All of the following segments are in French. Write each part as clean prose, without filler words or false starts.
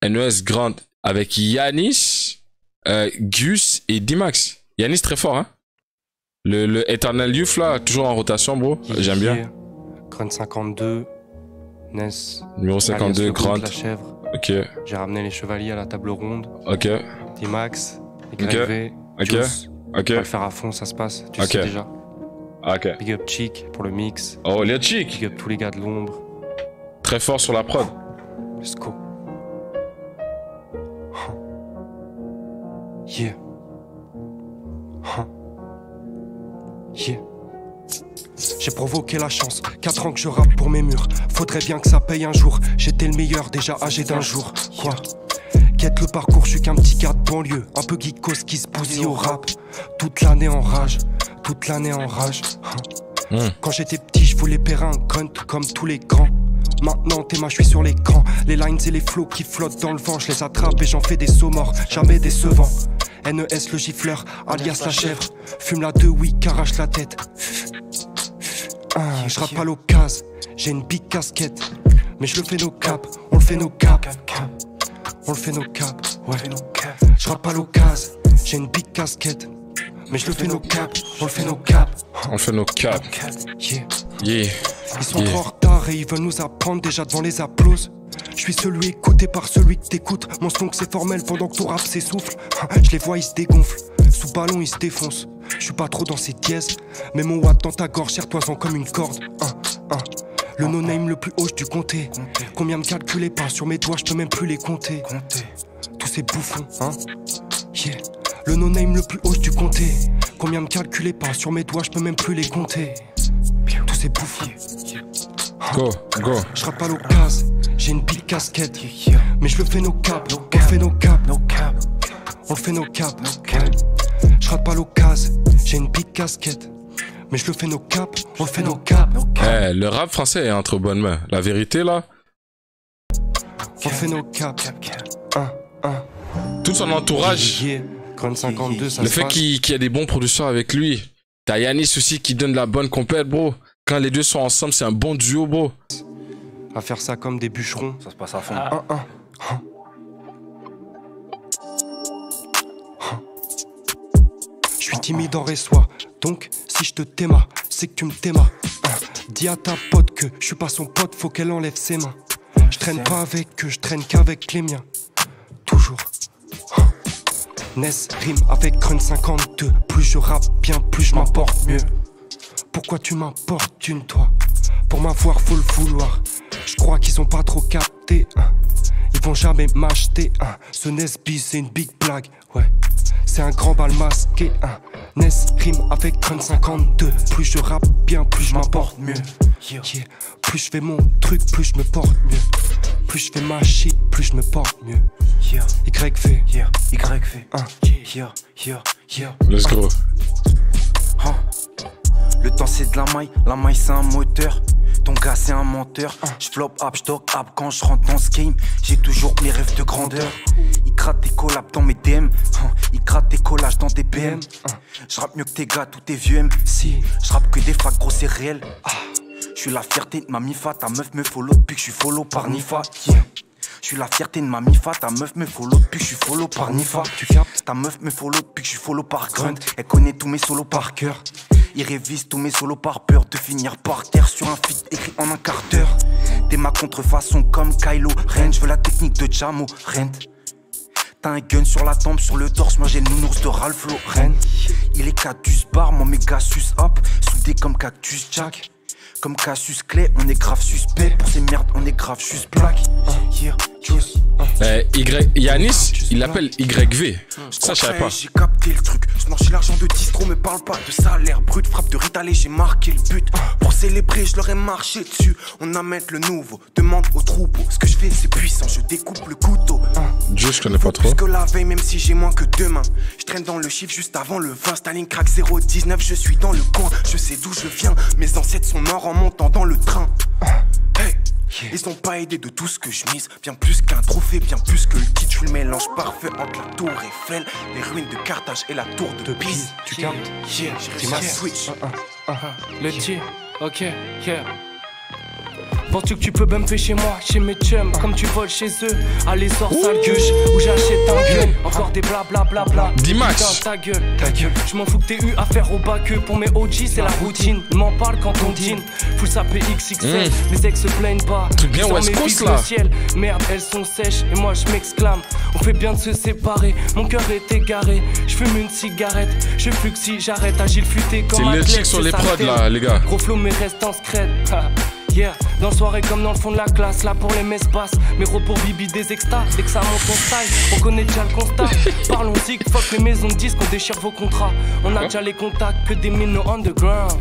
NES Grant avec Yanis, Gus et D-Max. Yanis très fort, hein. Le Eternal Youth là, toujours en rotation, bro. J'aime bien. Grunt 52, NES. Numéro 52, Grant. La chèvre. Ok. J'ai ramené les chevaliers à la table ronde. Ok. D-Max, YV, Juice. Ok. On va le faire à fond, ça se passe. Tu sais déjà. Ok. Big up Chic pour le mix. Oh, les Chic. Big up tous les gars de l'ombre. Très fort sur la prod. Let's go. Yeah. Yeah. J'ai provoqué la chance, 4 ans que je rappe pour mes murs. Faudrait bien que ça paye un jour. J'étais le meilleur, déjà âgé d'un jour. Quoi? Quête le parcours, je suis qu'un petit gars de banlieue. Un peu geekos qui se bousille au rap. Toute l'année en rage, toute l'année en rage. Quand j'étais petit, je voulais pérer un grunt comme tous les grands. Maintenant, je suis sur l'écran. Les lines et les flots qui flottent dans le vent, je les attrape et j'en fais des sauts morts, jamais décevant. NES le gifleur, alias la chèvre. Fume la 2 oui, arrache la tête. Je rappe à l'occasion, j'ai une big casquette. Mais je le fais nos caps, on le fait nos caps. On le fait nos caps, ouais. Je rappe à l'occasion, j'ai une big casquette. Mais je le fais nos caps, on le fait nos caps. On fait nos caps. Yeah. Yeah. Ils sont trop en retard et ils veulent nous apprendre déjà devant les applauses. Je suis celui écouté par celui que t'écoutes. Mon son que c'est formel pendant que ton rap s'essouffle. Je les vois, ils se dégonflent. Sous ballon, ils se défoncent. Je suis pas trop dans ces dièses. Mais mon watt dans ta gorge, serre-toi-en comme une corde. Le no-name le plus haut, du comté. Combien me calculer pas sur mes doigts, je peux même plus les compter. Tous ces bouffons, hein. Yeah. Le no-name le plus haut, du comté. Combien me calculer pas sur mes doigts, je peux même plus les compter. Tous ces bouffons. Go, go. Je rappe à l'occasion, j'ai une big casquette. Mais je le fais nos caps, on le fait nos caps. On le fait nos caps. Je rappe à l'occasion, j'ai une big casquette. Mais je le fais nos caps, on le fait nos caps. Eh, le rap français est entre bonnes mains. La vérité là. On fait nos caps. Tout son entourage. Grunt 52, ça le se fait passe. qu'il y a des bons producteurs avec lui. T'as Yanis aussi qui donne la bonne compète, bro. Quand les deux sont ensemble, c'est un bon duo, bro. À faire ça comme des bûcherons. Ça se passe à fond. Je suis timide en reçoit, donc si je te t'aima, c'est que tu me t'aimas. Dis à ta pote que je suis pas son pote, faut qu'elle enlève ses mains. Je traîne pas avec eux, je traîne qu'avec les miens. Toujours. Ness rime avec Grunt 52. Plus je rappe bien, plus je m'apporte mieux. Pourquoi tu m'importunes, toi? Pour m'avoir, faut le vouloir. Je crois qu'ils ont pas trop capté. Ils vont jamais m'acheter. Ce Nesby, c'est une big blague. Ouais, c'est un grand bal masqué. Ness rime avec Grunt 52. Plus je rappe bien, plus je m'apporte mieux. Yeah. Plus je fais mon truc, plus je me porte mieux. Plus je fais ma shit, plus je me porte mieux. YV. Let's go. Le temps c'est de la maille c'est un moteur. Ton gars c'est un menteur. J'flop up, j'dog up quand je rentre dans ce game. J'ai toujours mes rêves de grandeur. Il gratte tes collabs dans mes DM. Il gratte tes collages dans des BM. J'rappe mieux que tes gars, tous tes vieux MC. J'rappe que des facs, gros c'est réel. J'suis la fierté de ma mifa. Ta meuf me follow depuis que j'suis follow par Nifa. J'suis la fierté de ma mifa. Ta meuf me follow depuis que j'suis follow par Nifa. Tu captes? Ta meuf me follow depuis que j'suis follow par Grunt. Elle connaît tous mes solos par cœur. Il révise tous mes solos par peur de finir par terre sur un feat écrit en un quart d'heure. T'es ma contrefaçon comme Kylo Ren. J'veux la technique de Jamo Rent. T'as un gun sur la tempe, sur le torse. Moi j'ai le nounours de Ralph Lauren. Il est Catus Bar, mon méga sus hop. Soudé comme Cactus Jack. Comme Cassius Clay, on est grave suspect. Pour ces merdes, on est grave juste black. Yanis, il l'appelle YV. Ça, je savais pas. J'ai capté le truc. Je mange l'argent de distro, me parle pas de salaire brut. Frappe de Ritalé, j'ai marqué le but. Pour célébrer, je leur ai marché dessus. On amène le nouveau, demande au troupeau. Ce que je fais, c'est puissant, je découpe le couteau. Dieu, je connais pas trop. Plus que la veille, même si j'ai moins que demain. Je traîne dans le chiffre juste avant le 20. Staline crack 019, je suis dans le coin. Je sais d'où je viens, mes ancêtres sont morts en montant dans le train. Hey. Ils ont pas aidé de tout ce que je mise. Bien plus qu'un trophée, bien plus que le titre. Je le mélange parfait entre la tour Eiffel, les ruines de Carthage et la tour de Pise. Tu captes? J'ai ma switch. Le tir, ok, yeah. Penses-tu que tu peux bumper chez moi, chez mes chums, comme tu voles chez eux? Allez, sors sale gueule, où j'achète un gun. Encore des blablabla. Dimax. Ta gueule. Je m'en fous que t'aies eu affaire au bac. Pour mes OG, c'est la routine. Ils m'en parlent quand on dîne. Full sapé XXL, mes ex se plaignent pas. Truc bien West Coast là. Merde, elles sont sèches et moi je m'exclame. On fait bien de se séparer, mon cœur est égaré. Je fume une cigarette, je fluxie, j'arrête. Agile futé comme un c'est les chicks sur les prods là, les gars. Gros flow mais reste en scred. Yeah, dans soirée comme dans le fond de la classe, là pour les messes basses. Mais gros pour Bibi des extas, dès que ça monte on style, on connaît déjà le constat. Parlons-y, fuck les maisons de disques, on déchire vos contrats. On a déjà les contacts, que des mines underground.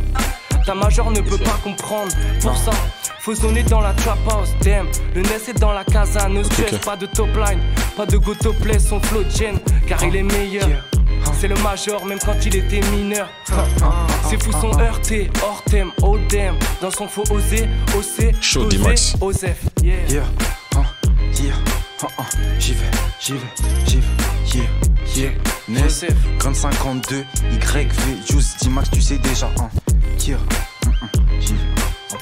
Ta major ne peut pas comprendre, pour ça faut zoner dans la trap house, damn. Le Ness est dans la casa, ne stress, pas de top line. Pas de go topless, son flow gen, car il est meilleur. C'est le major, même quand il était mineur. Ses fous sont heurtés, hors thème, oh damn. Dans son faux oser, oser, Chaud, Dimax. Osef, yeah. J'y vais, yeah. Ness, Grand 52, YV, Juice, Dimax, tu sais déjà, j'y vais, ok.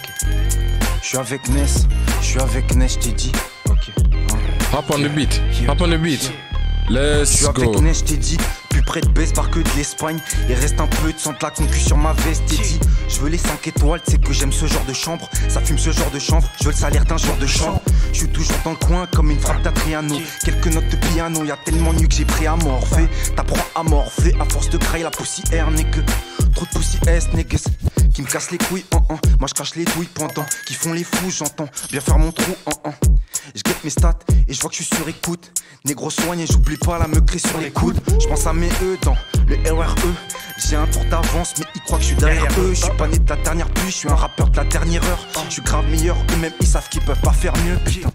J'suis avec Ness, j't'ai dit, ok. Hop on the beat, hop on the beat. Let's J'suis go. avec Ness, j't'ai dit. Plus près de baisse par que de l'Espagne. Il reste un peu de sang de la concu sur ma veste. T'es dit, je veux les 5 étoiles, tu sais que j'aime ce genre de chambre. Ça fume ce genre de chanvre, je veux le salaire d'un genre de chambre. Je suis toujours dans le coin comme une frappe d'Adriano. Quelques notes de piano, y'a tellement nu que j'ai pris à morphée. T'apprends à morphée, à force de crailler la poussière n'est que trop de poussière niggas qui me cassent les couilles, Moi je cache les douilles pendant qui font les fous, j'entends bien faire mon trou, Je guette mes stats et je vois que je suis sur écoute. Négro soigné, j'oublie pas la meucrée sur les coudes. Je pense à mes E dans le RRE. J'ai un tour d'avance, mais ils croient que je suis derrière eux. Je suis pas né de la dernière pluie, je suis un rappeur de la dernière heure. Je suis grave meilleur, eux-mêmes ils savent qu'ils peuvent pas faire mieux, putain.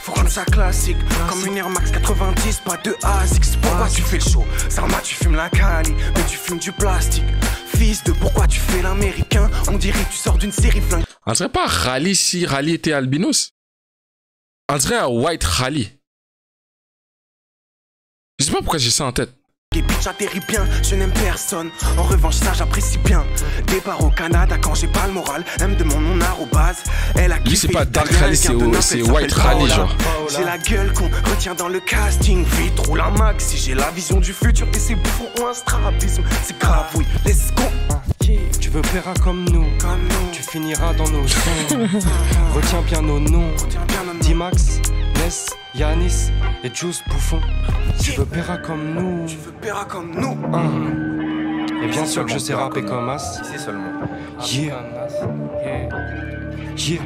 Faut rendre ça classique, comme une Air Max 90, pas de ASICS. Pourquoi tu fais le show? Sarma, tu fumes la Cali, mais tu fumes du plastique. Fils de pourquoi tu fais l'américain? On dirait que tu sors d'une série flingue. On dirait pas Rally si Rally était albinos. On dirait un White Rally. Je sais pas pourquoi j'ai ça en tête. Les bitches atterrissent bien, je n'aime personne. En revanche, ça j'apprécie bien. Départ au Canada quand j'ai pas le moral. Elle me demande mon arrobase. Elle a Lui, c'est kiffé pas Dark l'italien, Rally, elle vient de Naples, c'est elle White s'appelle Rally, Paola. genre. J'ai la gueule qu'on retient dans le casting. Vite, roule un max. Si j'ai la vision du futur et ces bouffons ont un strabisme. C'est grave, oui, let's go. Tu veux plaire comme nous, tu finiras dans nos sons. Retiens bien nos noms, Dimax, Ness, Yanis et Juice Bouffon. Tu veux plaire comme nous, Tu veux paiera comme nous. Et bien sûr que je sais rapper comme As. C'est seulement. Yeah. Yeah.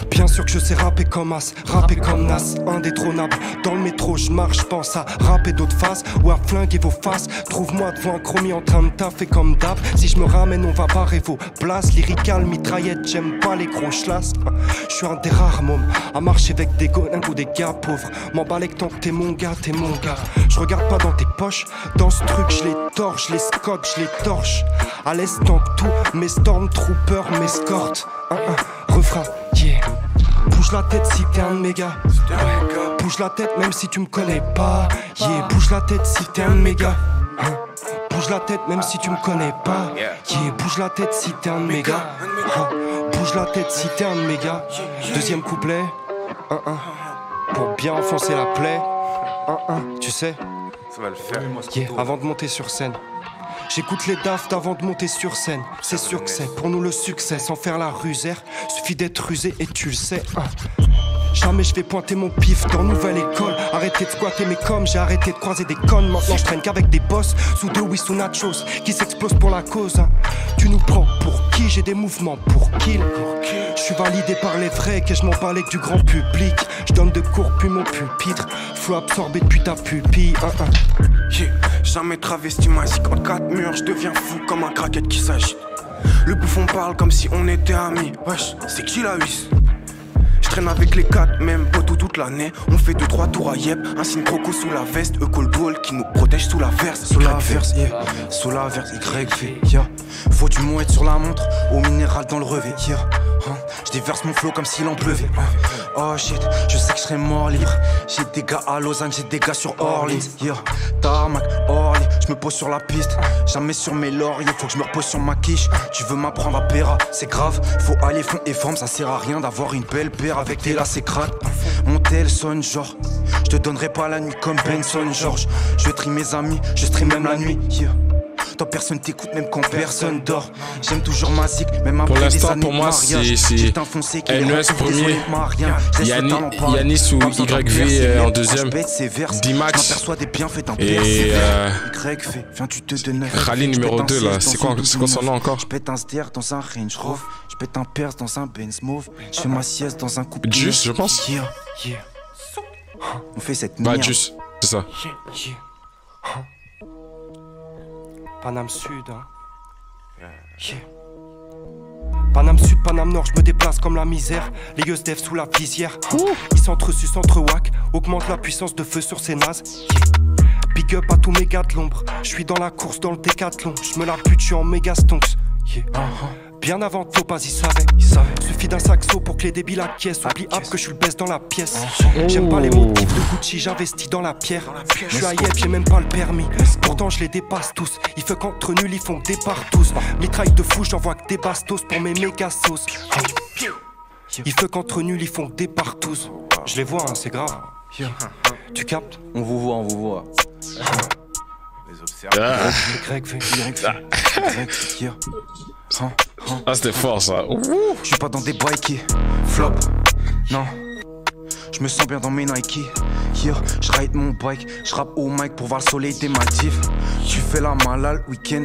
Bien sûr que je sais rapper comme As, rapper comme Nas, indétrônable. Dans le métro, je marche, je pense à rapper d'autres faces ou à flinguer vos faces. Trouve-moi devant un chromie en train de taffer comme d'hab. Si je me ramène, on va barrer vos places. Lyrical, mitraillette, j'aime pas les gros chlasses. Je suis un des rares mômes à marcher avec des gonins ou des gars pauvres. M'emballer que tant que t'es mon gars, t'es mon gars. Je regarde pas dans tes poches, dans ce truc, je les torche, je les scotch, je les torche. À l'instant que tout, mes stormtroopers m'escortent. Refrain, yeah. Bouge la tête si t'es un méga. Bouge la tête même si tu me connais pas. Yeah, bouge la tête si t'es un méga. Bouge la tête même si tu me connais pas. Yeah, bouge la tête si t'es un méga. Bouge la tête si t'es un méga. Deuxième couplet. Pour bien enfoncer la plaie. Tu sais. Ça va le faire. Yeah, avant de monter sur scène. J'écoute les dafs avant de monter sur scène. C'est sûr que c'est pour nous le succès. Sans faire la rusère, suffit d'être rusé et tu le sais. Jamais je vais pointer mon pif dans nouvelle école. Arrêtez de squatter mes coms, j'ai arrêté de croiser des connes. Maintenant je traîne qu'avec des boss, sous deux oui sous nachos, qui s'explosent pour la cause. Tu nous prends pour qui? J'ai des mouvements pour kill. Je suis validé par les vrais, que je m'en bats avec du grand public. Je donne de cours puis mon pupitre. Flow absorbé depuis ta pupille. Jamais travesti magique en 4 murs, je deviens fou comme un craquette qui s'agite. Le bouffon parle comme si on était amis. Wesh, c'est qui la huisse? Je traîne avec les 4 mêmes potos toute l'année. On fait 2-3 tours à Yep, un signe croco sous la veste. Cold Wall qui nous protège sous la verse. Sous la verse, yeah. Sous la verse, YV, yeah. Faut du mouette sur la montre, au minéral dans le revêt, yeah. Je déverse mon flow comme s'il en pleuvait. Oh shit, je sais que je serai mort libre. J'ai des gars à Lausanne, j'ai des gars sur Orleans, yeah. Tarmac, Orly, je me pose sur la piste. Jamais sur mes lauriers, faut que je me repose sur ma quiche. Tu veux m'apprendre à péra, c'est grave. Faut aller fond et forme, ça sert à rien d'avoir une belle paire avec tes lacets crades. Mon tel sonne genre, je te donnerai pas la nuit comme Benson George. Je trie mes amis, je stream même la nuit. Yeah. Toi personne t'écoute même quand personne dort. J'aime toujours ma zik, même après pour l'instant, des années pour moi, de mariage. c'est NES premier, Yanis ou YV en deuxième, D-Max et Rally numéro 2 là, c'est quoi son nom encore? Je pète un SDR dans un Range Rover, je pète un Perse dans un Benz Mauve, je fais ma sieste dans un coupe Juice, je pense. On fait cette Bah merde. Juice, c'est ça. Paname Sud, hein. Yeah. Paname Sud, Paname Nord, je me déplace comme la misère. Les yeux dev sous la visière. Ils s'entresucent entre wack, augmente la puissance de feu sur ses nazes. Yeah. Big up à tous mes gars de l'ombre. Je suis dans la course dans le décathlon. Je me la bute, je suis en méga stonks. Yeah. Bien avant Topaz, il savait. Suffit d'un saxo pour que les débiles acquiescent. Oublie hop que je suis le best dans la pièce. J'aime pas les motifs de Gucci, j'investis dans la pierre. Je suis à Yep, j'ai même pas le permis. Pourtant je les dépasse tous. Il fait qu'entre nuls, ils font que des partous. Mitraille de fou, j'envoie que des bastos pour mes méga sauces. Il fait qu'entre nuls, ils font que des partous. Je les vois, hein, c'est grave. Tu captes? On vous voit. Greg fait. Ah c'était fort ça. Je suis pas dans des bikes, flop, non. Je me sens bien dans mes Nike. Here, je ride mon bike, je rappe au mic pour voir le soleil des Maldives. Tu fais la malade le week-end,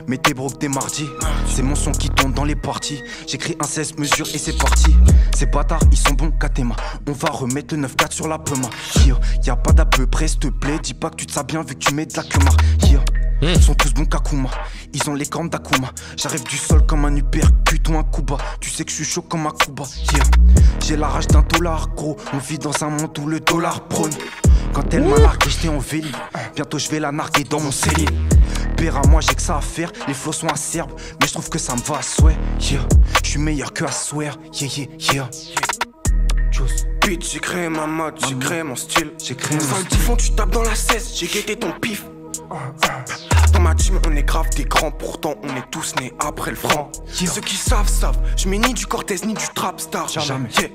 mais t'es broke des mardis. C'est mon son qui tombe dans les parties. J'écris un 16 mesures et c'est parti. Ces bâtards, ils sont bons Katema. On va remettre le 9-4 sur la Puma. Here, y'a pas d'à peu près, s'il te plaît. Dis pas que tu te sais bien vu que tu mets de la Kumar. Here, ils sont tous bons Kakuma. Ils ont les cornes d'Akuma. J'arrive du sol comme un uppercut ou un Kuba. Tu sais que je suis chaud comme un Kuba. Here, j'ai la rage d'un dollar gros. On vit dans un monde où le dollar prône. Quand elle m'a largué, j'étais en véli. Bientôt je vais la narguer dans mon Céline. Père à moi, j'ai que ça à faire. Les flots sont acerbes, mais je trouve que ça me va à souhait. Yeah, je suis meilleur que à swear. Yeah. Juice. Bitch, j'ai créé ma mode, j'ai créé mon style. J'ai créé mon style. Fond, tu tapes dans la cesse, j'ai guetté ton pif. Dans ma team, on est grave des grands, pourtant on est tous nés après le franc. Ceux qui savent, je mets ni du Cortez ni du trap star. Jamais. Yeah.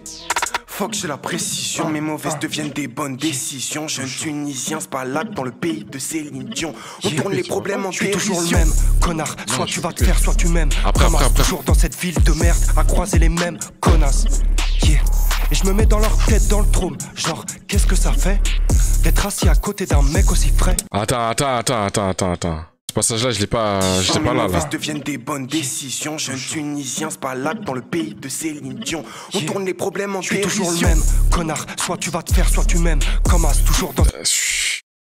Fuck, j'ai la précision, mes mauvaises deviennent des bonnes décisions. Jeune Tunisien, c'est pas là dans le pays de Céline Dion. On tourne les problèmes en dérision. Je suis toujours le même, connard. Soit tu vas te faire, soit tu m'aimes. Après. Toujours dans cette ville de merde, à croiser les mêmes connasses. Yeah. Et je me mets dans leur tête dans le trône. Genre, qu'est-ce que ça fait d'être assis à côté d'un mec aussi frais? Attends. Ce passage-là, j'étais pas là. Mes mauvaises deviennent des bonnes décisions. Jeune Tunisien, c'est pas là dans le pays de Céline Dion. On tourne les problèmes en dérision. Je suis toujours le même, connard. Soit tu vas te faire, soit tu m'aimes. Comme as, toujours dans... C'est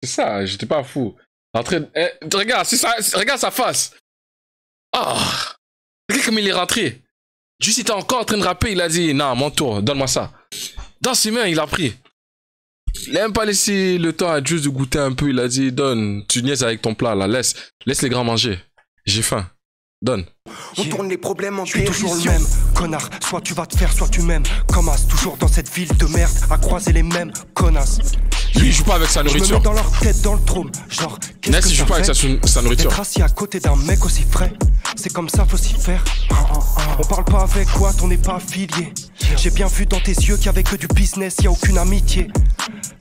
ça, j'étais pas fou. Regarde, regarde sa face. Ah, regarde comme il est rentré. Juste, il était encore en train de rapper, il a dit, non, mon tour, donne-moi ça. Dans ses mains, il a pris. Il a même pas laissé le temps à Juice de goûter un peu, il a dit, donne, tu niaises avec ton plat, là, laisse les grands manger. J'ai faim, donne. On tourne les problèmes en Je suis toujours le même, connard. Soit tu vas te faire, soit tu m'aimes. Comme as, toujours dans cette ville de merde, à croiser les mêmes connasses. Lui, il joue pas avec sa nourriture. Je me mets dans leur tête dans le trône. Genre, qu'est-ce que il joue pas avec sa nourriture. D'être assis à côté d'un mec aussi frais, c'est comme ça, faut s'y faire. On parle pas avec quoi, on n'est pas affilié. J'ai bien vu dans tes yeux qu'il y avait que du business, y a aucune amitié.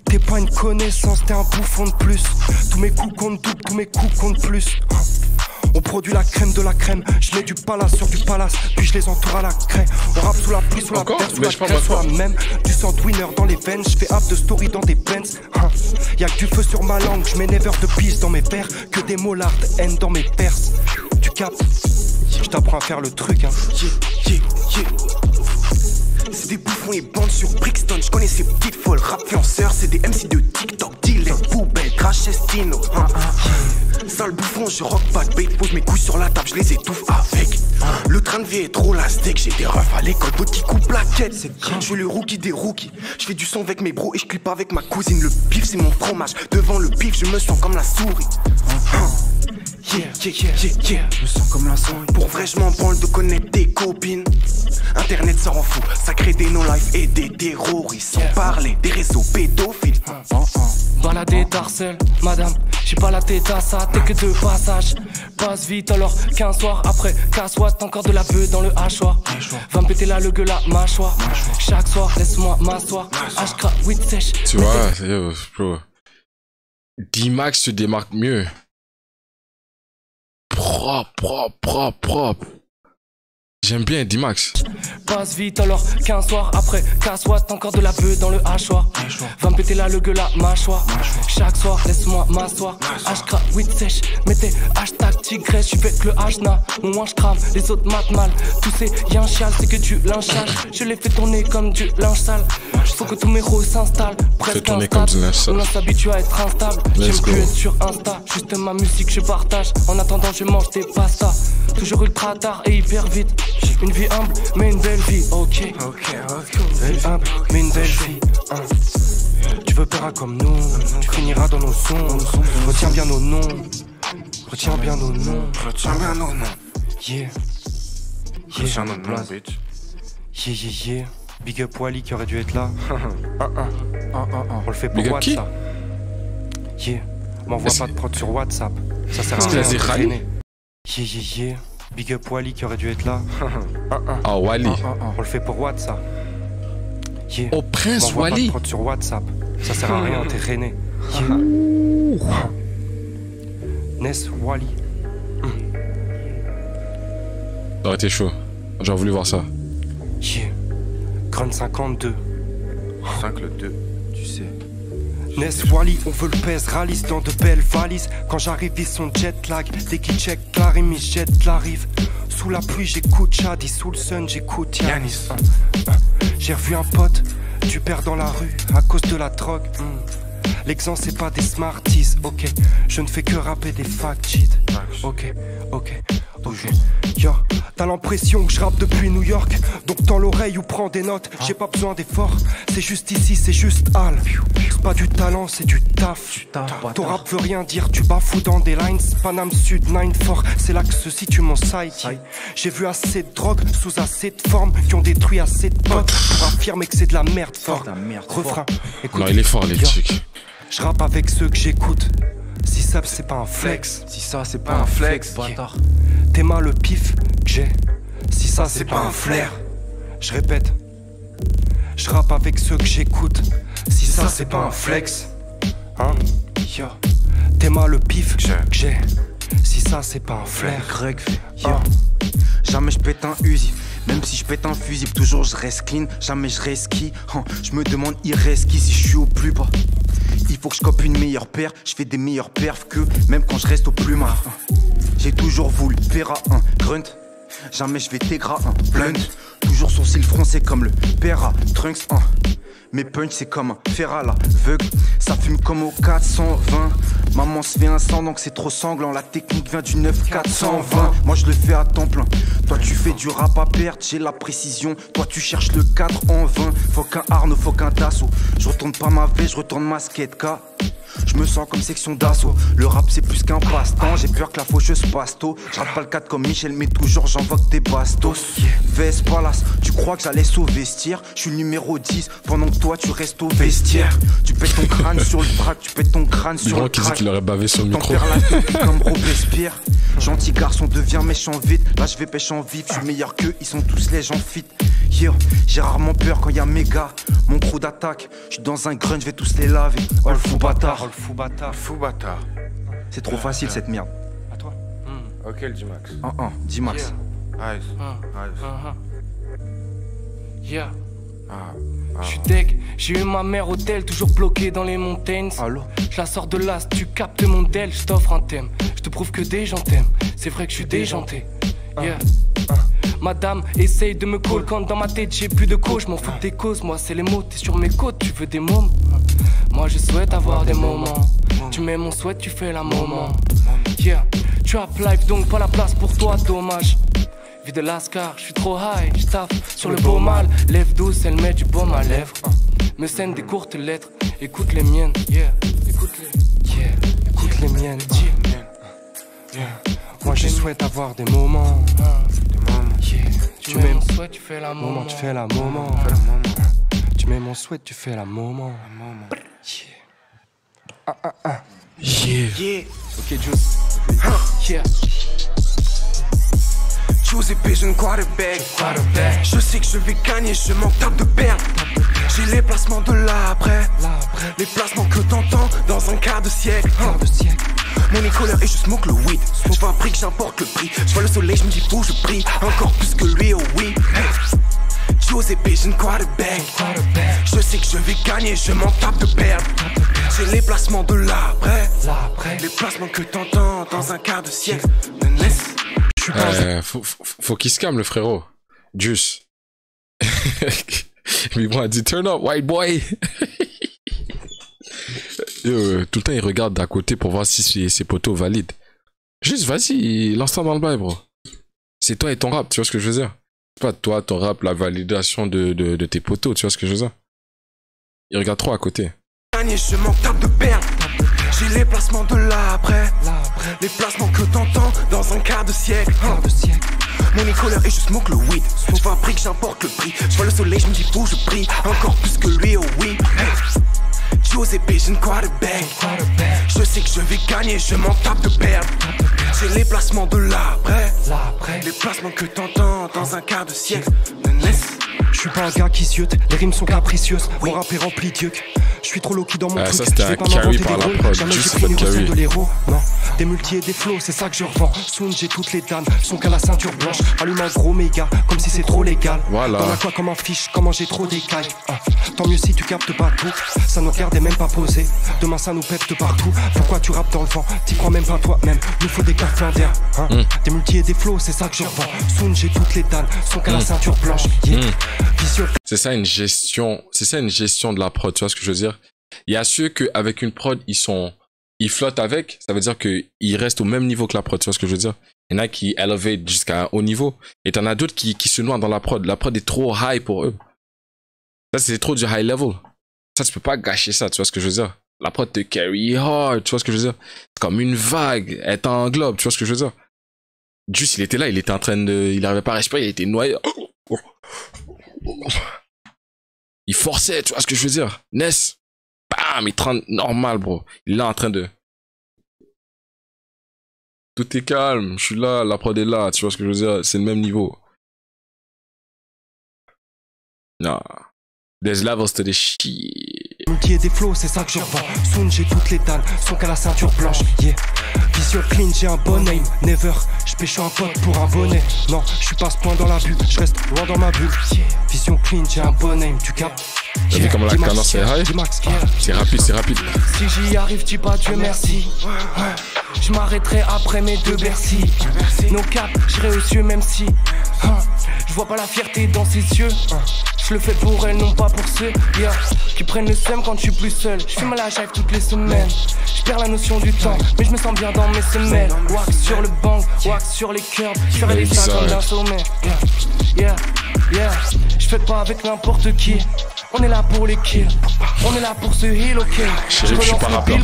T'es pas une connaissance, t'es un bouffon de plus. Tous mes coups comptent double, tous mes coups comptent plus. On produit la crème de la crème. Je mets du palace sur du palace, puis je les entoure à la craie. On rappe sous la pluie, sous la terre, sous la crème, sous la même. Du sang de winner dans les veines, je fais app de story dans des Benz. Y'a que du feu sur ma langue, je mets never de peace dans mes vers. Que des mollards de haine dans mes perses. Tu captes? Je t'apprends à faire le truc, hein. C'est des bouffons et bandes sur Brixton. Je connais ces petites folles rap-fianceurs. C'est des MC de TikTok, dealer, poubelle, crash estino. Sale bouffon, je rock pas de bait. Pose mes couilles sur la table, je les étouffe avec. Le train de vie est trop la steak. J'ai des refs à l'école, d'autres qui coupent la quête. Je suis le rookie des rookies. Je fais du son avec mes bros et je clip avec ma cousine. Le bif, c'est mon fromage. Devant le bif, je me sens comme la souris. Yeah. Je me sens comme la souris. Pour vrai, je m'en branle de connaître tes copines. Internet ça rend fou, ça crée des no-life et des terroristes. Sans parler des réseaux pédophiles. Balader Darcel, madame, j'ai pas la tête à ça, t'es que de passage. Passe vite alors qu'un soir après, casse-toi, t'as encore de la beuh dans le hachoir. Va me péter là le gueule la mâchoire. Chaque soir, laisse-moi m'asseoir. H-cra, weed sèche. Tu vois, bro. D-Max se démarque mieux. Propre. J'aime bien D-Max. Passe vite alors qu'un soir après, casse-toi, t'as encore de la beuh dans le hachoir. Va me péter là le gueule la mâchoire. Chaque soir, laisse-moi m'asseoir. H-cra, weed sèche. Mettez hashtag tigresse, j'suis fait que le H-na. Mon moins j'crame, les autres matent mal. Tous ces y'a un chial, c'est que du lynchage. Je l'ai fait tourner comme du linge sale. Faut que tous mes rôles s'installent. Presque instable. On s'habitue à être instable. J'aime plus être sur Insta. Juste ma musique, je partage. En attendant, je mange des pastas. Toujours ultra tard et hyper vite. Une vie humble, mais une belle vie. Ok. Belle humble, mais une belle vie. Tu veux paiera comme nous. Tu finiras dans nos sons. Retiens bien nos noms. Retiens bien nos noms. Yeah. Retiens nos noms, bitch. Yeah. Big up Wally qui aurait dû être là. On le fait pour Big up qui? WhatsApp. Yeah. M'envoie pas de prod sur WhatsApp. Ça sert à Est-ce qu'il rien a dit de Rally? traîner. Yeah. Big up Wally qui aurait dû être là. Ah, Wally. On le fait pour WhatsApp. Yeah. Oh, Prince M'envoie pas de Wally. prod sur WhatsApp. Ça sert à rien, t'es rené. Ness Wally. Ça aurait été chaud. J'aurais voulu voir ça. Yeah. Grunt 52. 5 le 2, tu sais. Ness Wally, on veut le pèse, ralice dans de belles valises. Quand j'arrive, ils sont jet lag. Dès qu'ils check Clary, mes jette la rive. Sous la pluie, j'écoute Shadi. Sous le sun, j'écoute Yanis. J'ai revu un pote, tu perds dans la rue à cause de la drogue. L'exemple, c'est pas des smarties, ok. Je ne fais que rapper des fact sheets. Ok. Yo, t'as l'impression que je rappe depuis New York. Donc tends l'oreille ou prends des notes. J'ai pas besoin d'efforts, c'est juste ici, c'est juste Al. C'est pas du talent, c'est du taf. Ton rap veut rien dire, tu bafoues dans des lines. Paname Sud, 9-4, c'est là que se situe mon site. J'ai vu assez de drogue sous assez de formes qui ont détruit assez de potes pour affirmer que c'est de la merde fort. Refrain, écoute. Non, il est fort, les chics. Je rappe avec ceux que j'écoute. Si ça c'est pas un flex. Si ça c'est pas un flex, bâtard. T'es mal le pif que j'ai. Si ça c'est pas un flair. Je répète. Je rappe avec ceux que j'écoute. Si ça c'est pas un flex. Hein? Yo. T'es mal le pif que j'ai. Si ça c'est pas un flair. Greg fait. Jamais je pète un Uzi. Même si je pète un fusible, toujours je reste clean. Jamais je reste qui. Je me demande il reste qui si je suis au plus bas. Il faut que je cope une meilleure paire. Je fais des meilleures perfs que même quand je reste au plus bas. J'ai toujours voulu Pera 1 grunt. Jamais je vais Tegra 1 blunt. Toujours sourcil français comme le Pera Trunks 1. Mes punch c'est comme un fer à l'aveugle. Ça fume comme au 420. Maman se fait un sang donc c'est trop sanglant. La technique vient du 9420. Moi je le fais à temps plein. Toi tu fais du rap à perte, j'ai la précision. Toi tu cherches le 4 en 20. Faut qu'un Arnaud, faut qu'un Dassault. Je retourne pas ma V, je retourne ma skate K. Je me sens comme section d'assaut. Le rap c'est plus qu'un passe-temps. J'ai peur que la faucheuse passe tôt. Je rate pas le 4 comme Michel mais toujours j'invoque des bastos. VS Palace, tu crois que j'allais au vestiaire. Je suis le numéro 10 pendant que toi tu restes au vestiaire. Tu pètes ton crâne sur le track, tu pètes ton crâne sur le qui dit qu'il aurait bavé sur le T'en micro. perds la tête comme Robespierre. Gentil garçon devient méchant vite. Là je vais pêcher en vif, je suis meilleur qu'eux, ils sont tous les gens fit. Yo, j'ai rarement peur quand y'a mes gars. Mon crew d'attaque, je suis dans un grunge, je vais tous les laver. Oh le fou bâtard. Fou bâtard. C'est trop facile cette merde. À toi. Ok, le D-Max. 10 max. Ice. Yeah. J'suis deg, j'ai eu ma mère au tel, toujours bloquée dans les montagnes. Allô? Je la sors de l'as, tu captes mon del, je t'offre un thème. Je te prouve que des gens t'aiment, c'est vrai que je suis déjanté. Yeah. Madame, essaye de me call quand dans ma tête j'ai plus de cause. J'm'en fous des causes, moi c'est les mots, t'es sur mes côtes, tu veux des mômes. Moi je souhaite avoir des moments. Tu mets mon souhait, tu fais la moment. Yeah, tu as live donc pas la place pour toi, dommage. Vie de lascar, je suis trop high, je taffe sur le beau mal. Lève douce, elle met du baume à lèvres. Me scène des courtes lettres, écoute les miennes. Yeah, écoute les. Yeah, Écoute les miennes. Moi je souhaite avoir des moments. Yeah, tu mets mon souhait, tu fais la moment. Tu fais la moment. Tu mets mon souhait, tu fais la moment. Yeah. Ok, Juice. Yeah. Juice et Pigeon quarterback. Je sais que je vais gagner, je m'en tape de perdre. J'ai les placements de là après. Les placements que t'entends dans un quart de siècle. Mon écoleur et je smoke le weed. Je fabrique, j'importe le prix. Je vois le soleil, je me dis fou, je prie. Encore plus que lui, oh oui. Juice et Pigeon quarterback. Je sais que je vais gagner, je m'en tape de perdre. J'ai les placements de là après. Les placements que t'entends dans un quart de siècle. Faut qu'il se calme, le frérot. Juice. Mais bon, il dit turn up, white boy. Tout le temps, il regarde d'à côté pour voir si ses potos valident. Juste, vas-y, lance-toi dans le bail, bro. C'est toi et ton rap, tu vois ce que je veux dire? C'est pas toi, ton rap, la validation de tes potos, tu vois ce que je veux dire? Il regarde trop à côté. Je m'en tape de perdre. J'ai les placements de là après. Les placements que t'entends dans un quart de siècle. Mon écoleur et je smoke le weed. Je fabrique, j'importe le prix. Je vois le soleil, je me dis fou, je prie. Encore plus que lui, oh oui. Juice et Pigeon quarterback. Je sais que je vais gagner, je m'en tape de perdre. J'ai les placements de là après. Les placements que t'entends dans un quart de siècle. Je suis pas un gars qui ziote, les rimes sont capricieuses. Mon rap est rempli de yeux. Je suis trop low-key dans mon truc. Ça c'était un carry par la prod. Jamais j'ai Juste pris fait carry. de l'héros. Non, des multi et des flows, c'est ça que je revends. Soon j'ai toutes les dames, son qu'à la ceinture blanche. Allume un gros méga, comme si c'est trop légal. Voilà. Dans la quoi comme un fiche, comment j'ai trop d'écailles. Tant mieux si tu captes pas tout. Ça nous regarde et même pas posé. Demain ça nous pète de partout. Pourquoi tu rappes dans le vent? T'y crois même pas toi-même. Nous faut des cartes d'air. Des multi et des flows, c'est ça que je revends. Soon j'ai toutes les dames, son qu'à la ceinture blanche. C'est ça une gestion de la prod, tu vois ce que je veux dire? Il y a ceux que avec une prod ils flottent avec, ça veut dire qu'ils restent au même niveau que la prod, tu vois ce que je veux dire? Il y en a qui elevate jusqu'à un haut niveau, et t'en as d'autres qui se noient dans la prod. La prod est trop high pour eux. Ça c'est trop du high level. Ça tu peux pas gâcher ça, tu vois ce que je veux dire? La prod te carry hard, tu vois ce que je veux dire? C'est comme une vague, elle t'englobe, tu vois ce que je veux dire? Juste il était là, il était en train de, il arrivait pas à respirer, il était noyé. Il forçait, tu vois ce que je veux dire? Ness, bam, il tremble normal, bro. Il est là en train de... Tout est calme, je suis là, la prod est là, tu vois ce que je veux dire? C'est le même niveau. Non. There's levels to this shit. Multi et des flows, c'est ça que je revends. Soon j'ai toutes les dames, son qu'à la ceinture blanche. Yeah. Vision clean, j'ai un bon aim. Never, je pêche un pote pour un bonnet. Non, je suis pas ce point dans la bulle, je reste loin dans ma bulle. Vision clean, j'ai un bon aim, tu captes? T'as vu comment la cadence est high? C'est rapide, c'est rapide. Si j'y arrive, dis pas Dieu merci. Je m'arrêterai après mes deux Bercy. Nos caps, j'irai aux cieux même si je vois pas la fierté dans ses yeux. Je le fais pour elle, non pas pour ceux qui prennent le seum quand je suis plus seul. Je fume à la jive toutes les semaines. Je perds la notion du temps, mais je me sens bien dans mes semelles. Wax sur le bang, wax sur les curves. Je ferai les seins comme d'un sommet. Je fais pas avec n'importe qui. On est là pour les kills, on est là pour ce heal, ok. Je suis pas rappeur.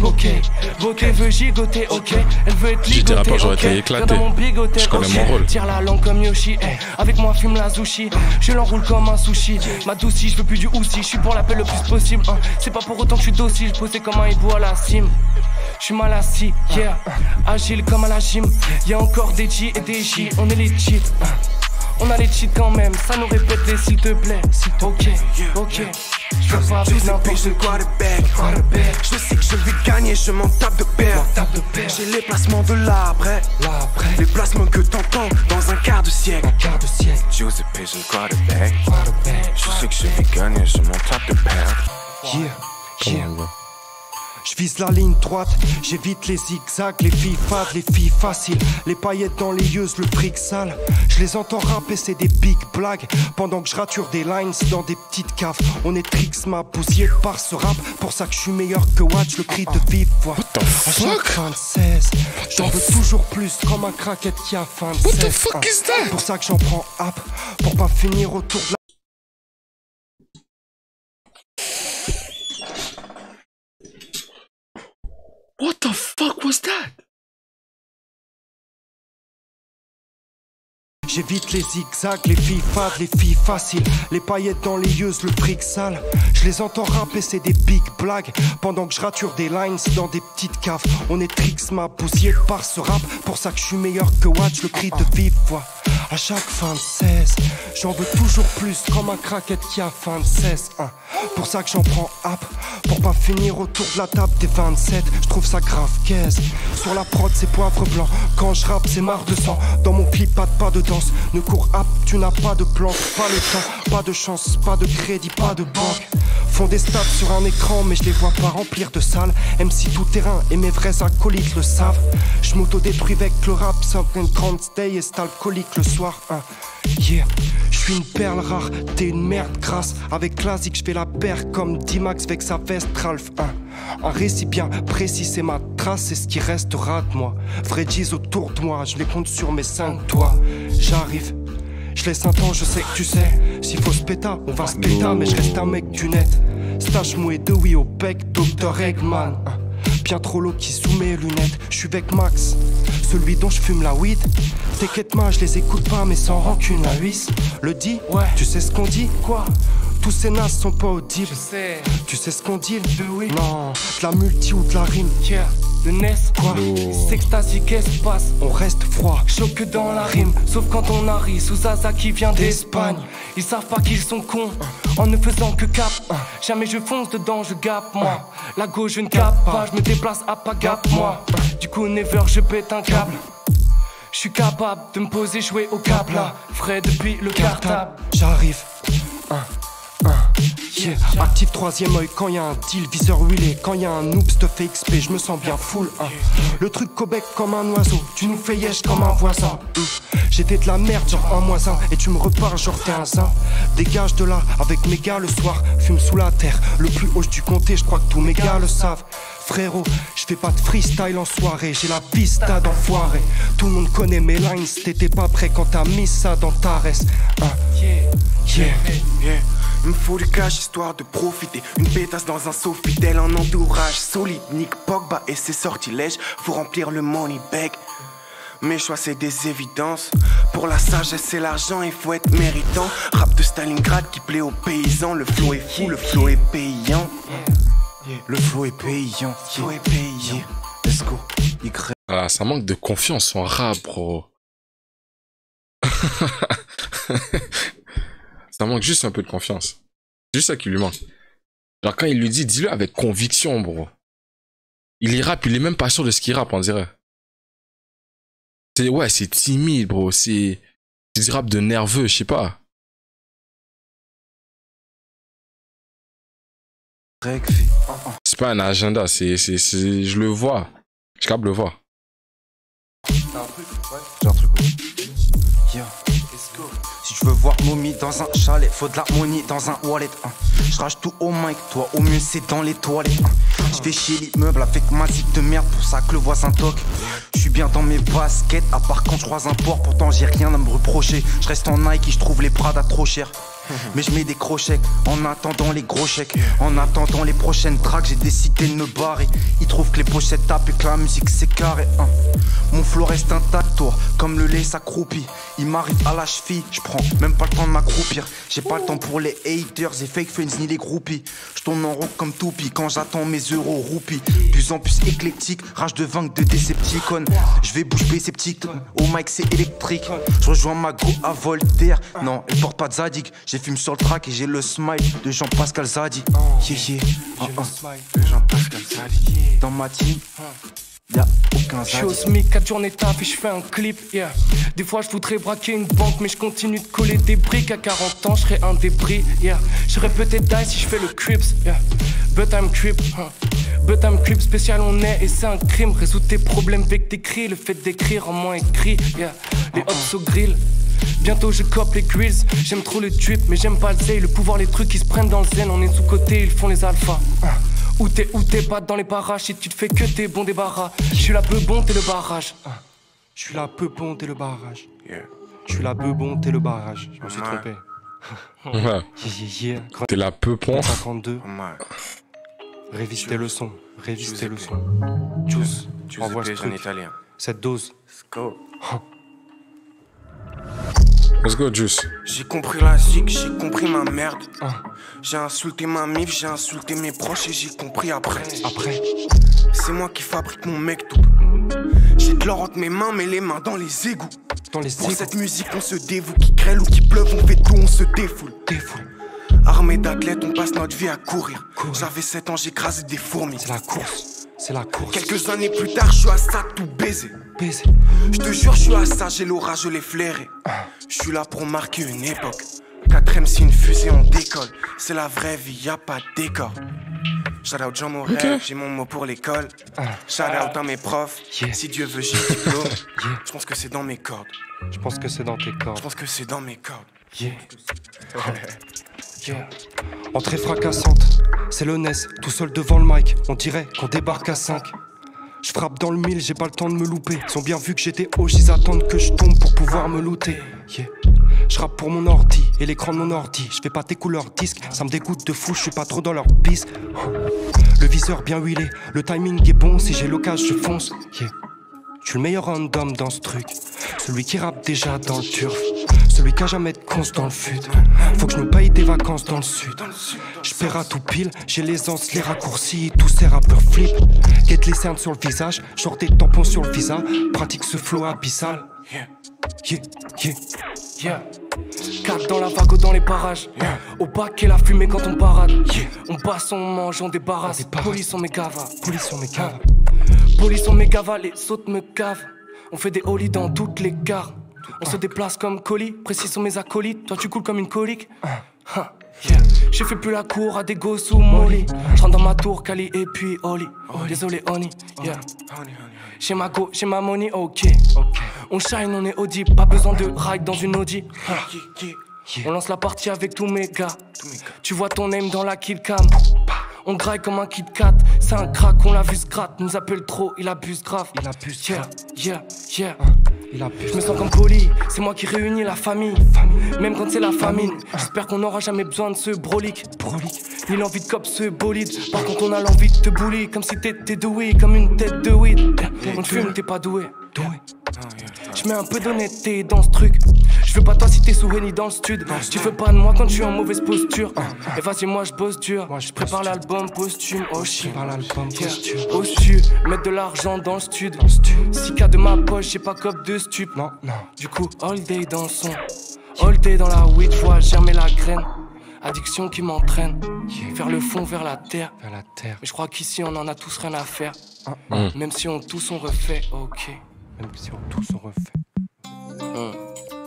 Bokeh veut gigoter, ok. Elle veut être J'étais ligotée, rappeur, j'aurais ok. été éclaté. Regarde mon bigoté, Je connais ok. mon rôle. Tire la langue comme Yoshi, avec moi fume la sushi. Je l'enroule comme un sushi. M'adoucis, je veux plus du houssi. Je suis pour l'appel le plus possible, C'est pas pour autant que je suis docile, je posais comme un hibou à la cime. Je suis mal assis, yeah. Agile comme à la gym. Y'a encore des G et des J, on est les cheats. On a les cheats quand même, ça nous répète s'il te plaît. Ok. Je veux pas avec n'importe quoi. Je sais que je vais gagner, je m'en tape de perdre. J'ai les placements de là après. Les placements que t'entends dans un quart de siècle. Juice et Pigeon quarterback. Je sais que je vais gagner, je m'en tape de perdre. Je vise la ligne droite, j'évite les zigzags, les filles fades, les filles faciles, les paillettes dans les yeux, le fric sale. Je les entends rapper, c'est des big blagues, pendant que je rature des lines dans des petites caves. On est tricks, ma bousillé par ce rap, pour ça que je suis meilleur que Watch, le cri de vive voix. What the fuck? Fin de 16, j'en veux toujours plus, comme un craquette qui a faim de 16. What the fuck is that? Pour ça que j'en prends app, pour pas finir autour de la... What the fuck was that? J'évite les zigzags, les filles fades, les filles faciles. Les paillettes dans les yeux, le fric sale. Je les entends rapper, c'est des big blagues. Pendant que je rature des lines dans des petites caves. On est tricks, ma bousillé par ce rap. Pour ça que je suis meilleur que Watch, le cri de vive voix. À chaque fin de 16, j'en veux toujours plus, comme un craquette qui a fin de 16. Pour ça que j'en prends app, pour pas finir autour de la table des 27. Je trouve ça grave qu'aise. Sur la prod c'est poivre blanc, quand je rappe c'est marre de sang. Dans mon clip pas de danse, ne cours app, tu n'as pas de plan, pas le temps, pas de chance, pas de crédit, pas de banque. Font des stats sur un écran mais je les vois pas remplir de salles. MC tout terrain et mes vrais acolytes le savent. Je m'auto-détruis avec le rap, sans une grande stay et c'est alcoolique le soir. Yeah, je suis une perle rare, t'es une merde grasse. Avec classique je fais la paire comme D-Max avec sa veste Ralph. Un récit bien précis c'est ma trace, c'est ce qui restera de moi. Vrai G's autour de moi, je les compte sur mes 5 doigts. J'arrive, je laisse un temps, je sais que tu sais. S'il faut se péta, on va se péta, mais je reste un mec du net. Stache moué de oui au bec, Dr Eggman. Bien trop low qui sous mes lunettes. Je suis avec Max, celui dont je fume la weed. T'inquiète ma, je les écoute pas, mais sans rancune la huisse. Le dit, ouais, tu sais ce qu'on dit? Quoi? Tous ces nazes sont pas audibles. Je sais. Tu sais ce qu'on dit? De oui. Non, de la multi ou de la rime. Yeah. De Ness, quoi? S'extasique espace, on reste froid, chaud que dans la rime. Sauf quand on arrive sous Zaza qui vient d'Espagne. Ils savent pas qu'ils sont cons, en ne faisant que cap. Jamais je fonce dedans, je gappe moi. La gauche je ne capte pas, je me déplace à pas gap moi. Du coup never je pète un câble. Je suis capable de me poser, jouer au câble là. Frais depuis le cartable. J'arrive. Yeah. Active troisième œil quand y'a un deal, viseur huilé. Quand y'a un noob, te fait XP, je me sens bien full. Le truc au bec comme un oiseau, tu nous fais yesh comme un voisin. J'étais de la merde, genre un moisin, et tu me reparles, genre t'es un zin. Dégage de là, avec mes gars le soir, fume sous la terre. Le plus haut du comté, je crois que tous mes gars le savent. Frérot, je fais pas de freestyle en soirée, j'ai la vista d'enfoiré. Tout le monde connaît mes lines, t'étais pas prêt quand t'as mis ça dans ta res. Yeah. Il me faut du cash histoire de profiter. Une pétasse dans un sauf fidèle, un entourage solide. Nick Pogba et ses sortilèges, faut remplir le money bag. Mes choix c'est des évidences. Pour la sagesse et l'argent il faut être méritant. Rap de Stalingrad qui plaît aux paysans. Le flow est fou, le flow est payant. Le flow est payant. Flow est payant. Let's go. Ah, ça manque de confiance en rap, bro. Ça manque juste un peu de confiance. C'est juste ça qui lui manque. Genre quand il lui dit, dis-le avec conviction, bro. Il y rappe, il est même pas sûr de ce qu'il rappe, on dirait. Ouais, c'est timide, bro. C'est du rap de nerveux, je sais pas. C'est pas un agenda, je le vois. Je capte le voir. T'as un truc, ouais. J'ai un truc, yeah. Let's go. Si tu veux voir momie dans un chalet, faut de la money dans un wallet. Je rage tout au mic, toi au mieux c'est dans les toilettes. Je fais chier l'immeuble avec ma zip de merde, pour ça que le voisin toque. Je suis bien dans mes baskets, à part quand je croise un port, pourtant j'ai rien à me reprocher. Je reste en Nike et je trouve les Prada trop chers. Mais je mets des crochets en attendant les gros chèques. En attendant les prochaines tracks, j'ai décidé de me barrer. Ils trouvent que les pochettes tapent et que la musique c'est carré. Mon flow reste intact, toi, comme le lait s'accroupit. Il m'arrive à la cheville, je prends même pas le temps de m'accroupir. J'ai pas le temps pour les haters et fake friends ni les groupies. Je tourne en rond comme toupie quand j'attends mes euros roupies. Plus en plus éclectique, rage de vaincre de Decepticon. Je vais bouche bée sceptique, au mic c'est électrique. Je rejoins ma go à Voltaire, non elle porte pas de Zadig. J'ai fume sur le track et j'ai le smile de Jean-Pascal Zadi. Yeah, yeah. Le smile de Jean-Pascal Zadi. Dans ma team, y'a aucun Zadi. Je suis au SMIC, 4 journées taf et je fais un clip, yeah. Des fois je voudrais braquer une banque, mais je continue de coller des briques. À 40 ans, je serai un débris, yeah. Je serais peut-être die si je fais le Crips, yeah. But I'm Crip, But I'm Crip, spécial on est et c'est un crime. Résoudre tes problèmes avec tes cris, le fait d'écrire en moins écrit, yeah. Les hops au grill. Bientôt je cope les grills, j'aime trop le drip mais j'aime pas le zay. Le pouvoir, les trucs qui se prennent dans le zen, on est sous-côté, ils font les alphas. Où t'es pas dans les barrages, si tu te fais que t'es bon débarras. Je suis la peu bon, t'es le barrage. Je suis la peu bon, t'es le barrage. Yeah. Je suis la peu bon, t'es le barrage. Je me suis trompé. Ouais. T'es la peu pont. 52. Révise tes leçons. Révise tes leçons. Juice. Envoie ce truc. En italien. Cette dose. Let's go. Let's go, Juice. J'ai compris la zig, j'ai compris ma merde. J'ai insulté ma mif, j'ai insulté mes proches et j'ai compris après. C'est moi qui fabrique mon mec tout. J'ai de l'or entre mes mains, mais les mains dans les égouts. Pour cette musique, on se dévoue. Qu'il grêle ou qu'il pleuve, on fait tout, on se défoule. Armé d'athlètes, on passe notre vie à courir. J'avais 7 ans, j'écrasais des fourmis. C'est la course. Quelques années plus tard, je suis à ça tout baiser. Je te jure, je suis à ça, j'ai l'aura, je l'ai flairé. Je suis là pour marquer une époque. 4ème, c'est une fusée, on décolle. C'est la vraie vie, y'a pas de décor. Shout out Jean Morel, j'ai mon mot pour l'école. Shout out à mes profs, si Dieu veut j'ai le diplôme. Je pense que c'est dans mes cordes. Je pense que c'est dans tes cordes. Je pense que c'est dans mes cordes. Entrée fracassante, c'est le NES, tout seul devant le mic. On dirait qu'on débarque à 5. Je frappe dans le mille, j'ai pas le temps de me louper. Ils ont bien vu que j'étais haut, ils attendent que je tombe pour pouvoir me looter. Je rappe pour mon ordi et l'écran de mon ordi. Je fais pas tes couleurs disques, ça me dégoûte de fou, je suis pas trop dans leur bise. Le viseur bien huilé, le timing est bon, si j'ai l'occasion je fonce. Je suis le meilleur random dans ce truc. Celui qui rappe déjà dans le turf. Celui qui a jamais de cons dans le fut. Faut que je me paye des vacances dans le sud. Je perds à tout pile, j'ai l'aisance, les raccourcis. Tous ces rappeurs flip. Guette les cernes sur le visage, genre des tampons sur le visa. Pratique ce flow abyssal. Cap dans la vague ou dans les parages. Au bac et la fumée quand on parade. On passe, on mange, on débarrasse. Police on m'égava. Police on m'égava, les autres me cavent. On fait des hollies dans toutes les gares. On se déplace comme colis, précis sont mes acolytes. Toi tu coules comme une colique. J'ai fait plus la cour à des gosses ou molly. Je rentre dans ma tour, Cali et puis Oli. Désolé honey, J'ai ma go, j'ai ma money, ok. On shine, on est Audi, pas besoin de ride dans une Audi. On lance la partie avec tous mes gars. Tu vois ton aim dans la kill cam. On graille comme un Kit Kat. C'est un crack, on l'a vu se gratte. Nous appelle trop, il abuse grave. Je me sens comme poli, c'est moi qui réunis la famille. Même quand c'est la famine. J'espère qu'on n'aura jamais besoin de ce brolique. Ni l'envie de cop ce bolide. Par contre on a l'envie de te bully. Comme si t'étais doué, comme une tête de weed. On te fume, t'es pas doué. Je mets un peu d'honnêteté dans ce truc. Je veux pas toi si t'es sous ni dans le stud. Tu veux pas de moi quand je suis en mauvaise posture. Et vas-y moi je bosse dur. Je prépare l'album posthume. Oh shit. Posture, mettre de l'argent dans le stud. 6K de ma poche, j'ai pas cop de stup. Du coup all day dans le son. All day dans la weed, vois germer la graine. Addiction qui m'entraîne vers le fond, vers la terre. Mais je crois qu'ici on en a tous rien à faire. Même si on tous on refait, ok. Même si on tous on refait.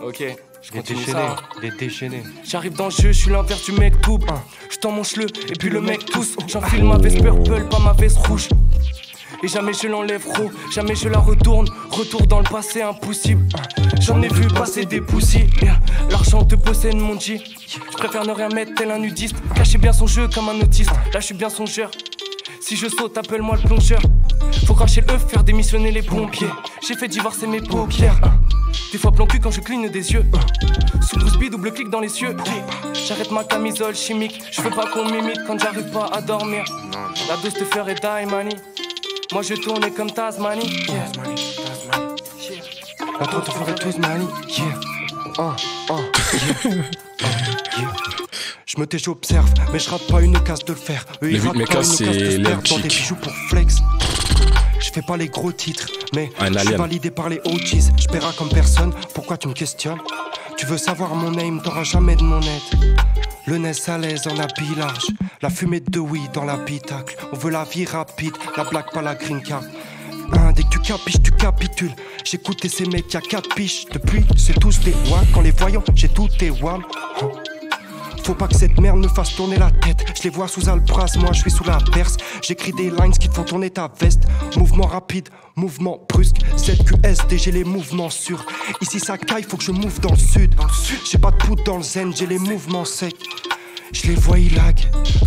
Ok, je continue ça. Les déchaînés. J'arrive dans le jeu, je suis l'inverse du mec tout. Je t'en mange le, et puis le mec tous. J'enfile ma veste purple, pas ma veste rouge. Et jamais je l'enlève gros, jamais je la retourne. Retour dans le passé impossible. J'en ai vu passer des poussis. L'argent te possède mon G. Je préfère ne rien mettre tel un nudiste. Cacher bien son jeu comme un autiste. Là je suis bien songeur. Si je saute, appelle-moi le plongeur. Faut cracher le œuf, faire démissionner les pompiers. J'ai fait divorcer mes paupières. Des fois plan cul quand je cligne des yeux. Sous Bruce double clic dans les cieux. J'arrête ma camisole chimique. Je veux pas qu'on m'imite quand j'arrive pas à dormir. La dose te ferait die money. Moi je tournais comme Tasmanie. La toi te ferait Tasmanie. Je me tais, j'observe, mais je rate pas une case de le faire. Eux ils ratent pas une case de se faire dans des bijoux pour flex. Je fais pas les gros titres, mais je suis validé par les OGs. Je paierai comme personne, pourquoi tu me questionnes? Tu veux savoir mon aim, t'auras jamais de mon aide. Le nez à l'aise en habit large. La fumée de weed dans l'habitacle. On veut la vie rapide, la blague pas la green card. Dès que tu capiches, tu capitules. J'écoutais ces mecs y'a 4 piches. Depuis, c'est tous des wams. Quand les voyons, j'ai tout tes wams. Faut pas que cette merde me fasse tourner la tête. Je les vois sous Alpraz, moi je suis sous la perse. J'écris des lines qui te font tourner ta veste. Mouvement rapide, mouvement brusque. ZQSD, j'ai les mouvements sûrs. Ici ça caille, faut que je move dans le sud. J'ai pas de poudre dans le zen, j'ai les mouvements secs. Je les vois, ils lag,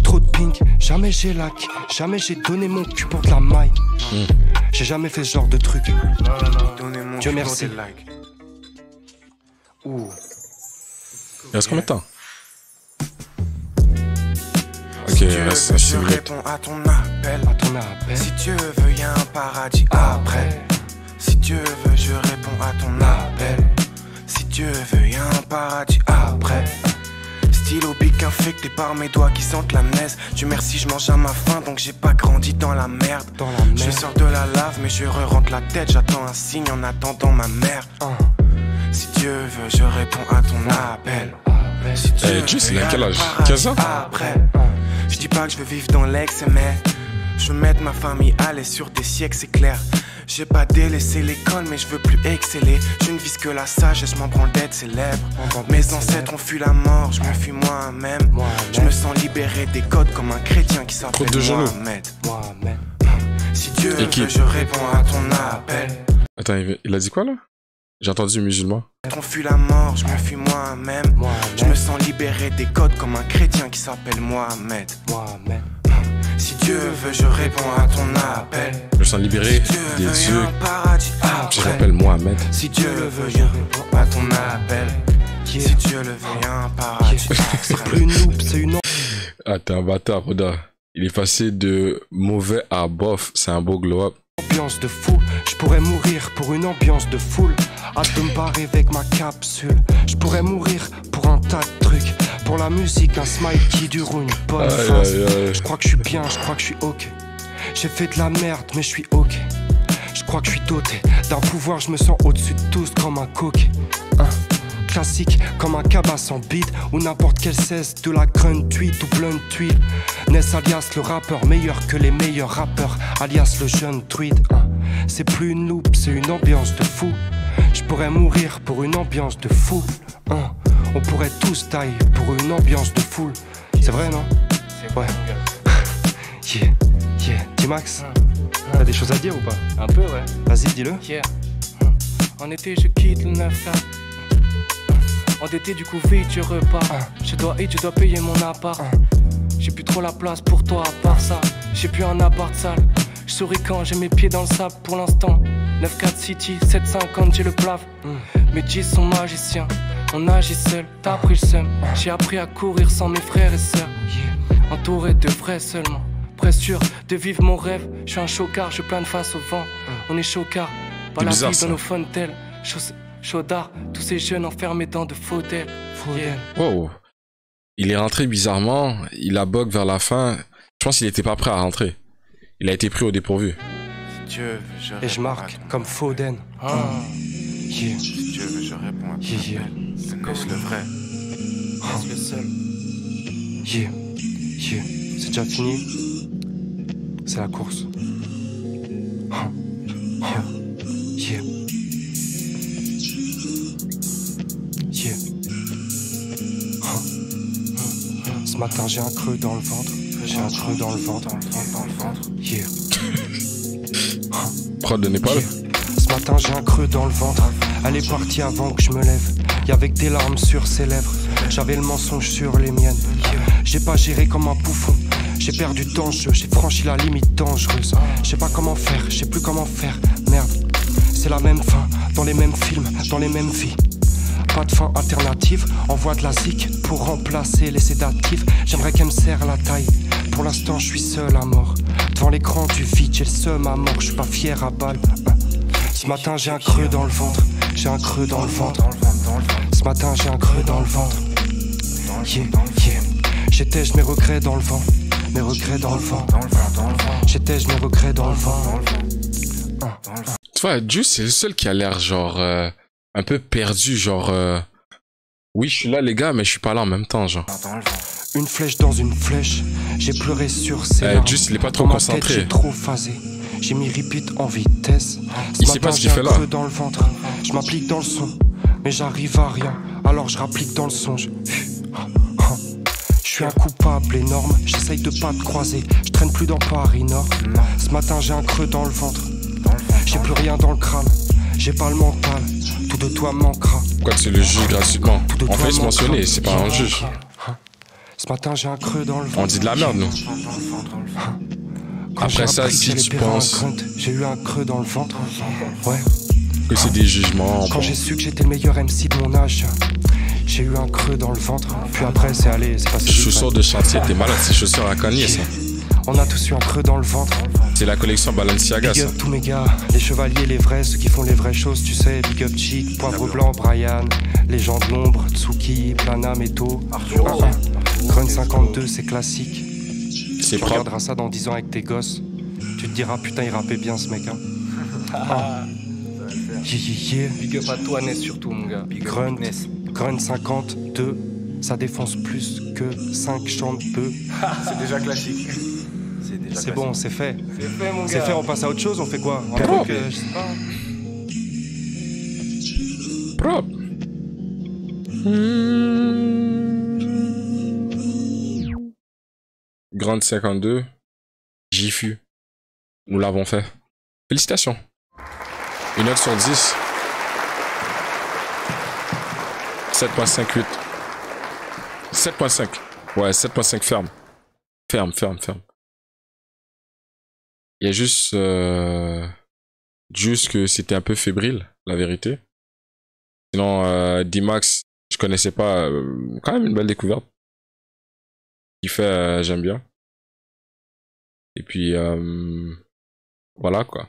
trop de pink, jamais j'ai lac. Jamais j'ai donné mon cul pour de la maille. J'ai jamais fait ce genre de truc. Dieu merci. Il reste combien de temps? Ok, si je réponds à ton appel. Si Dieu veut, y'a un paradis après. Si Dieu veut, je réponds à ton appel. Si Dieu veut, y'a un paradis après. Stylo bic infecté par mes doigts qui sentent l'amnèse. Dieu merci, je mange à ma faim donc j'ai pas grandi dans la merde. Je sors de la lave mais je re-rentre la tête. J'attends un signe en attendant ma mère. Si Dieu veut, je réponds à ton appel. Si Dieu veut, Juste, il a quel âge? un 15 ans? après. Je dis pas que je veux vivre dans l'excès mais je veux mettre ma famille à l'aise sur des siècles, c'est clair. J'ai pas délaissé l'école mais je veux plus exceller. Je ne vise que la sagesse, m'en branle d'être célèbre. Mes ancêtres ont fui la mort, je me fuis moi-même. Je me sens libéré des codes comme un chrétien qui s'appelle Mohamed. Si Dieu veut, je réponds à ton appel. Attends, il a dit quoi là? J'ai entendu musulman. On fuit la mort, je me fuis moi-même. Je me sens libéré des codes comme un chrétien qui s'appelle Mohamed. Si Dieu veut, je réponds à ton appel. Je me sens libéré des dieux. Je rappelle Mohamed. Si Dieu le veut, je réponds à ton appel. Si Dieu le veut, y'a un paradis. C'est plus une loupe, c'est une... Ah, t'es un bâtard, Roda. Il est passé de mauvais à bof. C'est un beau glow-up. Ambiance de fou, je pourrais mourir pour une ambiance de foule. Hâte de me barrer avec ma capsule. Je pourrais mourir pour un tas de trucs. Pour la musique, un smile qui dure une bonne phase. Je crois que je suis bien, je crois que je suis ok. J'ai fait de la merde, mais je suis ok. Je crois que je suis doté d'un pouvoir, je me sens au-dessus de tous comme un coquet. Classique comme un cabas en beat ou n'importe quel cesse de la grunt tweet ou blunt tweet. Ness alias le rappeur meilleur que les meilleurs rappeurs, alias le jeune druide. C'est plus une loupe, c'est une ambiance de fou. Je pourrais mourir pour une ambiance de fou. On pourrait tous tailler pour une ambiance de foule. C'est vrai, non? Ouais. T-Max, t'as des choses à dire ou pas? Un peu, ouais. Vas-y, dis-le. En été, je quitte le 9-4. En été, du coup, vite, je repars. Je dois payer mon appart. J'ai plus trop la place pour toi, à part ça. J'ai plus un appart sale. Je souris quand j'ai mes pieds dans le sable pour l'instant. 9-4 City, 750, j'ai le plaf. Mes 10 sont magiciens. On agit seul, t'as pris le seum. J'ai appris à courir sans mes frères et sœurs. Entouré de vrais seulement. Presque sûr de vivre mon rêve. Je suis un chocard, je plane face au vent. On est chocard, pas la vie dans nos fontaines. Chaudard, tous ces jeunes enfermés dans de fauteuils. Wow. Il est rentré bizarrement, il a bug vers la fin. Je pense qu'il était pas prêt à rentrer. Il a été pris au dépourvu. Si Dieu veut, je Et je marque comme Foden. Si Dieu veut, je réponds à ton appel. Est-ce le vrai? Est-ce le seul? C'est déjà fini. C'est la course. Ce matin j'ai un creux dans le ventre. J'ai un creux dans le ventre. Prod de Népal. Ce matin j'ai un creux dans le ventre. Elle est partie avant que je me lève. Y'avait que des larmes sur ses lèvres. J'avais le mensonge sur les miennes. J'ai pas géré comme un bouffon. J'ai perdu temps de jeu, j'ai franchi la limite dangereuse. Je sais pas comment faire, je sais plus comment faire. Merde, c'est la même fin, dans les mêmes films, dans les mêmes vies. Pas de fin alternative, envoie de la zik pour remplacer les sédatifs. J'aimerais qu'elle me serre la taille. Pour l'instant je suis seul à mort. Devant l'écran du vide, j'ai le seum à mort. Je suis pas fier à balle. Ce matin j'ai un creux dans le ventre. J'ai un creux dans le ventre. Ce matin j'ai un creux dans le ventre. J'étais-je mes regrets dans le vent. Mes regrets dans le vent. J'étais-je mes regrets dans le vent. Tu vois, Juice c'est le seul qui a l'air genre un peu perdu, genre oui je suis là les gars mais je suis pas là en même temps genre. Une flèche dans une flèche, j'ai pleuré sur ses larmes. Juice il est pas trop dans concentré. Ma tête, j'ai trop phasé, j'ai mis repeat en vitesse. Il sait pas ce qu'il fait là. Dans le ventre, je m'applique dans le son, mais j'arrive à rien. Alors je rapplique dans le songe. Je suis un coupable énorme, j'essaye de pas te croiser. Je traîne plus dans Paris Nord. Ce matin j'ai un creux dans le ventre. J'ai plus rien dans le crâne. J'ai pas le mental. Tout de toi manquera. Pourquoi tu le juges gratuitement? On fait se mentionner, c'est pas un juge. Ce matin j'ai un creux dans le ventre. On dit de la merde nous. Après ça si tu penses j'ai eu un creux dans le ventre. Ouais. Que c'est des jugements. Quand j'ai su que j'étais le meilleur MC de mon âge, j'ai eu un creux dans le ventre. Puis après c'est allé, c'est passé. Chaussures de chantier, t'es malade, c'est chaussures à cogner ça. On a tous eu un creux dans le ventre. C'est la collection Balenciaga, Big ça. up tous mes gars, les chevaliers, les vrais, ceux qui font les vraies choses, tu sais. Big up Cheat, Poivre Blanc, Brian, les gens de l'ombre, Tsuki, Plana, Meto. Grun 52, c'est classique. C'est Tu propre. regarderas ça dans 10 ans avec tes gosses. Tu te diras, putain, il rappait bien ce mec, hein. Yeah. Big up à toi, Ness, surtout, mon gars. Grunt, Grunt 52, ça défonce plus que 5 chants de peu. C'est déjà classique. C'est bon, c'est fait. C'est fait, mon gars. C'est fait, on passe à autre chose, on fait quoi? Un Propre. truc, je sais pas. Propre. Grande 52. Jifu. Nous l'avons fait. Félicitations. Une note sur 10. 7.58. 7.5. Ouais, 7.5 ferme. Ferme. Il y a juste que c'était un peu fébrile, la vérité. Sinon, D-Max, je connaissais pas. Quand même une belle découverte. Il fait, j'aime bien. Et puis, voilà quoi.